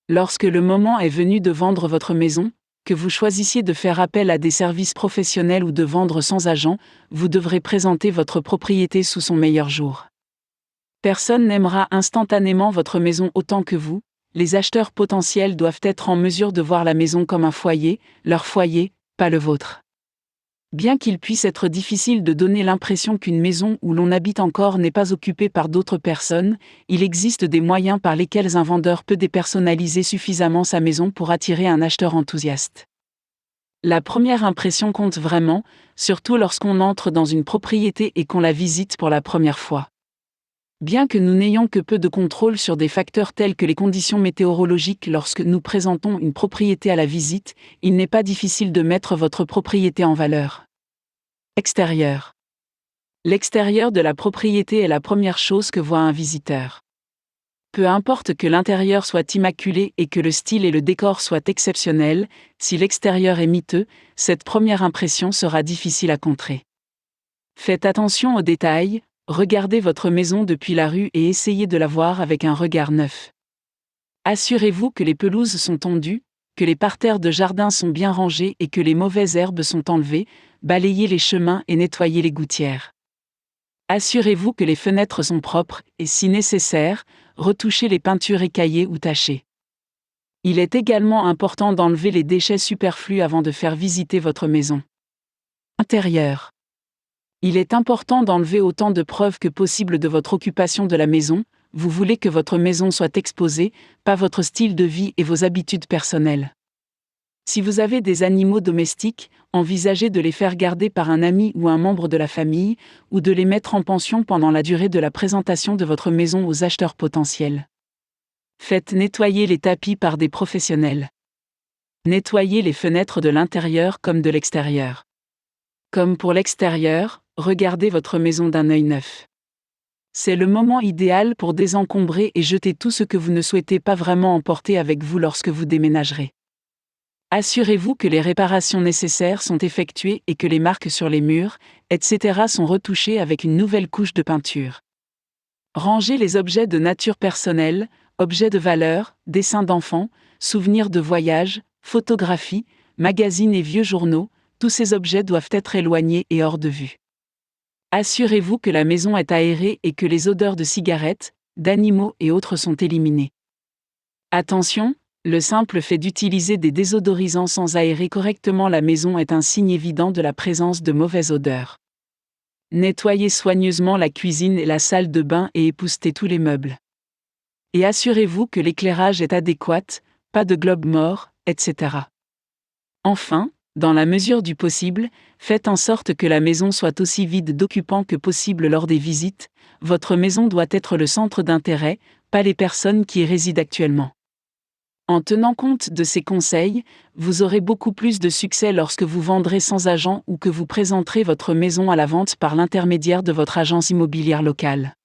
Lorsque le moment est venu de vendre votre maison, que vous choisissiez de faire appel à des services professionnels ou de vendre sans agent, vous devrez présenter votre propriété sous son meilleur jour. Personne n'aimera instantanément votre maison autant que vous. Les acheteurs potentiels doivent être en mesure de voir la maison comme un foyer, leur foyer, pas le vôtre. Bien qu'il puisse être difficile de donner l'impression qu'une maison où l'on habite encore n'est pas occupée par d'autres personnes, il existe des moyens par lesquels un vendeur peut dépersonnaliser suffisamment sa maison pour attirer un acheteur enthousiaste. La première impression compte vraiment, surtout lorsqu'on entre dans une propriété et qu'on la visite pour la première fois. Bien que nous n'ayons que peu de contrôle sur des facteurs tels que les conditions météorologiques lorsque nous présentons une propriété à la visite, il n'est pas difficile de mettre votre propriété en valeur. Extérieur. L'extérieur de la propriété est la première chose que voit un visiteur. Peu importe que l'intérieur soit immaculé et que le style et le décor soient exceptionnels, si l'extérieur est miteux, cette première impression sera difficile à contrer. Faites attention aux détails. Regardez votre maison depuis la rue et essayez de la voir avec un regard neuf. Assurez-vous que les pelouses sont tondues, que les parterres de jardin sont bien rangés et que les mauvaises herbes sont enlevées, balayez les chemins et nettoyez les gouttières. Assurez-vous que les fenêtres sont propres et, si nécessaire, retouchez les peintures écaillées ou tachées. Il est également important d'enlever les déchets superflus avant de faire visiter votre maison. Intérieur. Il est important d'enlever autant de preuves que possible de votre occupation de la maison. Vous voulez que votre maison soit exposée, pas votre style de vie et vos habitudes personnelles. Si vous avez des animaux domestiques, envisagez de les faire garder par un ami ou un membre de la famille, ou de les mettre en pension pendant la durée de la présentation de votre maison aux acheteurs potentiels. Faites nettoyer les tapis par des professionnels. Nettoyez les fenêtres de l'intérieur comme de l'extérieur. Comme pour l'extérieur, regardez votre maison d'un œil neuf. C'est le moment idéal pour désencombrer et jeter tout ce que vous ne souhaitez pas vraiment emporter avec vous lorsque vous déménagerez. Assurez-vous que les réparations nécessaires sont effectuées et que les marques sur les murs, etc. sont retouchées avec une nouvelle couche de peinture. Rangez les objets de nature personnelle, objets de valeur, dessins d'enfants, souvenirs de voyage, photographies, magazines et vieux journaux. Tous ces objets doivent être éloignés et hors de vue. Assurez-vous que la maison est aérée et que les odeurs de cigarettes, d'animaux et autres sont éliminées. Attention, le simple fait d'utiliser des désodorisants sans aérer correctement la maison est un signe évident de la présence de mauvaises odeurs. Nettoyez soigneusement la cuisine et la salle de bain et époustez tous les meubles. Et assurez-vous que l'éclairage est adéquat, pas de globes morts, etc. Enfin, dans la mesure du possible, faites en sorte que la maison soit aussi vide d'occupants que possible lors des visites. Votre maison doit être le centre d'intérêt, pas les personnes qui y résident actuellement. En tenant compte de ces conseils, vous aurez beaucoup plus de succès lorsque vous vendrez sans agent ou que vous présenterez votre maison à la vente par l'intermédiaire de votre agence immobilière locale.